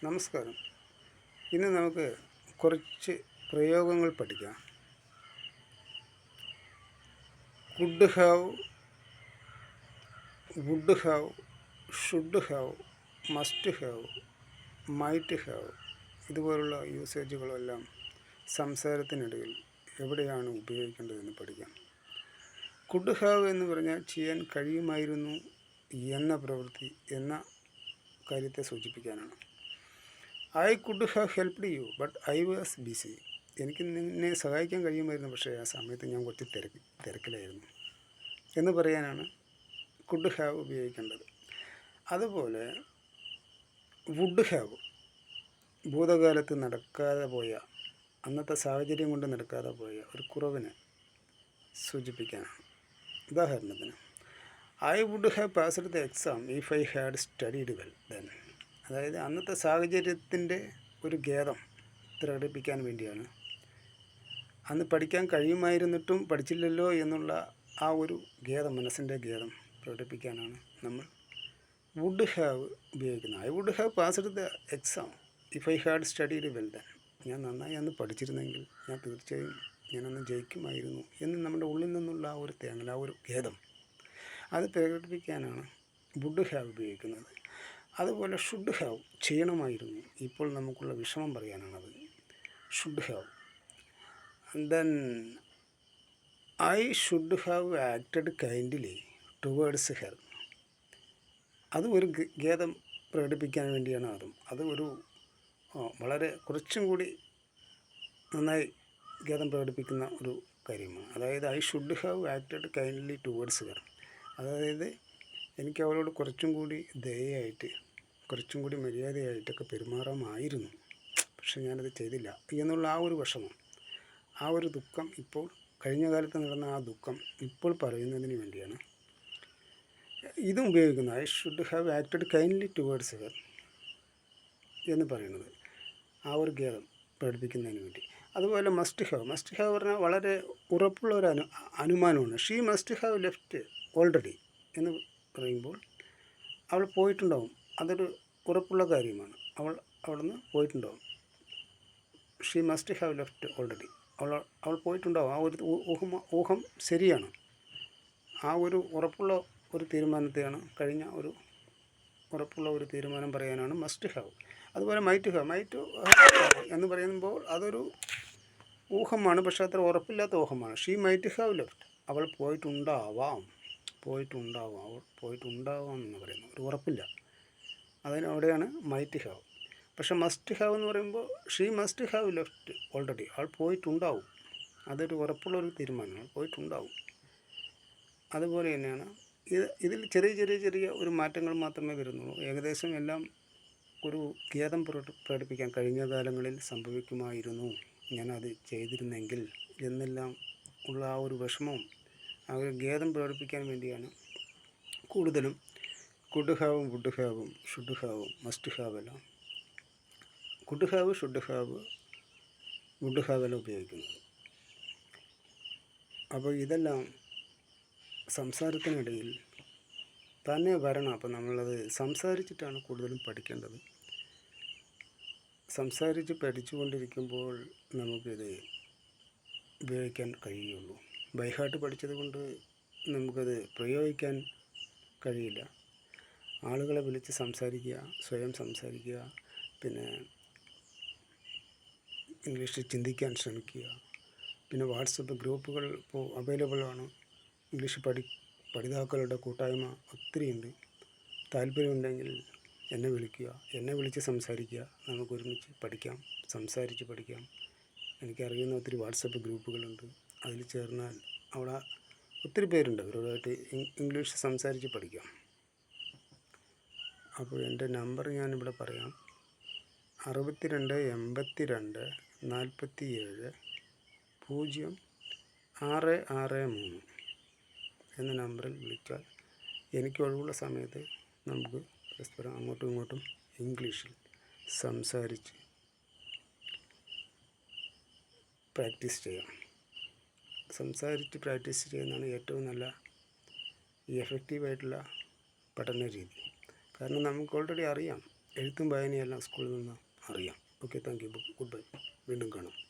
നമസ്കാരം. ഇന്ന് നമുക്ക് കുറച്ച് പ്രയോഗങ്ങൾ പഠിക്കാം. Could have, would have, should have, must have, might have ഇതുപോലുള്ള യൂസേജുകളെല്ലാം സംസാരത്തിനിടയിൽ എവിടെയാണ് ഉപയോഗിക്കേണ്ടതെന്ന് പഠിക്കാം. കുഡ് ഹാവ് എന്ന് പറഞ്ഞാൽ ചെയ്യാൻ കഴിയുമായിരുന്നു എന്ന പ്രവൃത്തി എന്ന കാര്യത്തെ സൂചിപ്പിക്കാനാണ്. I could have helped you but I was busy. എനിക്ക് നിന്നെ സഹായിക്കാൻ കഴിയുമായിരുന്നു, പക്ഷേ ആ സമയത്ത് ഞാൻ കുറച്ച് തിരക്കിലായിരുന്നു എന്ന് പറയാനാണ് കുഡ് ഹാവ് ഉപയോഗിക്കേണ്ടത്. അതുപോലെ വുഡ് ഹാവ് ഭൂതകാലത്ത് നടക്കാതെ പോയ, അന്നത്തെ സാഹചര്യം കൊണ്ട് നടക്കാതെ പോയ ഒരു കുറവിനെ സൂചിപ്പിക്കാനാണ്. ഉദാഹരണത്തിന്, I would have passed the exam if I had studied well then. അതായത് അന്നത്തെ സാഹചര്യത്തിൻ്റെ ഒരു ഖേദം പ്രകടിപ്പിക്കാൻ വേണ്ടിയാണ്. അന്ന് പഠിക്കാൻ കഴിയുമായിരുന്നിട്ടും പഠിച്ചില്ലല്ലോ എന്നുള്ള ആ ഒരു ഖേദം, മനസ്സിൻ്റെ ഖേദം പ്രകടിപ്പിക്കാനാണ് നമ്മൾ വുഡ് ഹാവ് ഉപയോഗിക്കുന്നത്. I would have passed the exam if I had studied well then. ഞാൻ നന്നായി അന്ന് പഠിച്ചിരുന്നെങ്കിൽ ഞാൻ തീർച്ചയായും ഞാനന്ന് ജയിക്കുമായിരുന്നു എന്ന് നമ്മുടെ ഉള്ളിൽ നിന്നുള്ള ആ ഒരു തേങ്ങൽ, ആ ഒരു ഖേദം, അത് പ്രകടിപ്പിക്കാനാണ് വുഡ് ഹാവ് ഉപയോഗിക്കുന്നത്. അതുപോലെ ഷുഡ് ഹാവ് ചെയ്യണമായിരുന്നു, ഇപ്പോൾ നമുക്കുള്ള വിഷമം പറയാനാണത് should have. Then I should have acted kindly towards her. അത് ഒരു ഖേദം പ്രകടിപ്പിക്കാൻ വേണ്ടിയാണ്. അത് ഒരു വളരെ കുറച്ചും കൂടി നന്നായി ഖേദം പ്രകടിപ്പിക്കുന്ന ഒരു കാര്യമാണ്. അതായത് I should have acted kindly towards her. അതായത് എനിക്ക് അവളോട് കുറച്ചും കൂടി ദയയായിട്ട്, കുറച്ചും കൂടി മര്യാദയായിട്ടൊക്കെ പെരുമാറാമായിരുന്നു, പക്ഷെ ഞാനത് ചെയ്തില്ല എന്നുള്ള ആ ഒരു വിഷമം, ആ ഒരു ദുഃഖം, ഇപ്പോൾ കഴിഞ്ഞ കാലത്ത് നടന്ന ആ ദുഃഖം ഇപ്പോൾ പറയുന്നതിന് വേണ്ടിയാണ് ഇതും ഉപയോഗിക്കുന്നത്. I should have acted kindly towards her എന്ന് പറയുന്നത് ആ ഒരു ഖേദം പ്രകടിപ്പിക്കുന്നതിന് വേണ്ടി. അതുപോലെ മസ്റ്റ് ഹാവ് പറഞ്ഞാൽ വളരെ ഉറപ്പുള്ള ഒരു അനുമാനമാണ്. She must have left already എന്ന് പറയുമ്പോൾ അവൾ പോയിട്ടുണ്ടാവും, അതൊരു ഉറപ്പുള്ള കാര്യമാണ്. അവിടുന്ന് പോയിട്ടുണ്ടാവും. She must have left already, അവൾ പോയിട്ടുണ്ടാവും. ആ ഒരു ഊഹം ശരിയാണ്. ആ ഒരു ഉറപ്പുള്ള ഒരു തീരുമാനത്തെയാണ്, കഴിഞ്ഞ ഒരു ഉറപ്പുള്ള ഒരു തീരുമാനം പറയാനാണ് മസ്റ്റ് ഹാവ്. അതുപോലെ മൈറ്റ് ഹാവ് എന്ന് പറയുമ്പോൾ അതൊരു ഊഹമാണ്, പക്ഷേ അത്ര ഉറപ്പില്ലാത്ത ഊഹമാണ്. ഷീ മൈറ്റ് ഹാവ് ലെഫ്റ്റ്, അവൾ പോയിട്ടുണ്ടാവാം എന്ന് പറയുന്നു, ഒരു ഉറപ്പില്ല. അവിടെയാണ് മൈറ്റ് ഹാവ്. പക്ഷേ മസ്റ്റ് ഹാവ് എന്ന് പറയുമ്പോൾ she must have left already, അവൾ പോയിട്ടുണ്ടാവും, അതൊരു ഉറപ്പുള്ളൊരു തീരുമാനമാണ്, പോയിട്ടുണ്ടാവും. അതുപോലെ തന്നെയാണ് ഇതിൽ ചെറിയ ഒരു മാറ്റങ്ങൾ മാത്രമേ വരുന്നുള്ളൂ. ഏകദേശം എല്ലാം ഒരു ഖേദം പ്രകടിപ്പിക്കാൻ, കഴിഞ്ഞ കാലങ്ങളിൽ സംഭവിക്കുമായിരുന്നു, ഞാനത് ചെയ്തിരുന്നെങ്കിൽ എന്നെല്ലാം ഉള്ള ആ ഒരു വിഷമവും ആ ഒരു ഖേദം പ്രകടിപ്പിക്കാൻ വേണ്ടിയാണ് കൂടുതലും കുഡ് ഹാവും വുഡ് ഹാവും ഷുഡ് ഹാവും മസ്റ്റ് ഹാവ് എല്ലാം, could have, should have, would have എല്ലാം ഉപയോഗിക്കുന്നത്. അപ്പോൾ ഇതെല്ലാം സംസാരത്തിനിടയിൽ തന്നെ വരണം. അപ്പോൾ നമ്മളത് സംസാരിച്ചിട്ടാണ് കൂടുതലും പഠിക്കേണ്ടത്. സംസാരിച്ച് പഠിച്ചുകൊണ്ടിരിക്കുമ്പോൾ നമുക്കിത് ഉപയോഗിക്കാൻ കഴിയുള്ളൂ. ബൈഹാർട്ട് പഠിച്ചത് കൊണ്ട് നമുക്കത് പ്രയോഗിക്കാൻ കഴിയില്ല. ആളുകളെ വിളിച്ച് സംസാരിക്കുക, സ്വയം സംസാരിക്കുക, പിന്നെ ഇംഗ്ലീഷിൽ ചിന്തിക്കാൻ ശ്രമിക്കുക. പിന്നെ വാട്സപ്പ് ഗ്രൂപ്പുകൾ ഇപ്പോൾ അവൈലബിൾ ആണ്. ഇംഗ്ലീഷ് പഠിതാക്കളുടെ കൂട്ടായ്മ ഒത്തിരിയുണ്ട്. താല്പര്യമുണ്ടെങ്കിൽ എന്നെ വിളിക്കുക, എന്നെ വിളിച്ച് സംസാരിക്കുക, നമുക്ക് ഒരുമിച്ച് പഠിക്കാം, സംസാരിച്ച് പഠിക്കാം. എനിക്കറിയുന്ന ഒത്തിരി വാട്സപ്പ് ഗ്രൂപ്പുകളുണ്ട്, അതിൽ ചേർന്നാൽ അവിടെ ഒത്തിരി പേരുണ്ട്, അവരോടായിട്ട് ഇംഗ്ലീഷ് സംസാരിച്ച് പഠിക്കാം. അപ്പോൾ എൻ്റെ നമ്പർ ഞാനിവിടെ പറയാം: 62 82 47 0663 എന്ന നമ്പറിൽ വിളിച്ചാൽ എനിക്ക് ഒഴിവുള്ള സമയത്ത് നമുക്ക് പരസ്പരം അങ്ങോട്ടും ഇങ്ങോട്ടും ഇംഗ്ലീഷിൽ സംസാരിച്ച് പ്രാക്ടീസ് ചെയ്യാം. സംസാരിച്ച് പ്രാക്ടീസ് ചെയ്യുന്നതാണ് ഏറ്റവും നല്ല എഫക്റ്റീവായിട്ടുള്ള പഠന രീതി. കാരണം നമുക്ക് ഓൾറെഡി അറിയാം എഴുത്തും വായനയെല്ലാം സ്കൂളിൽ നിന്ന് അറിയാം. Okay, thank you. Good bye. വീണ്ടും കാണാം.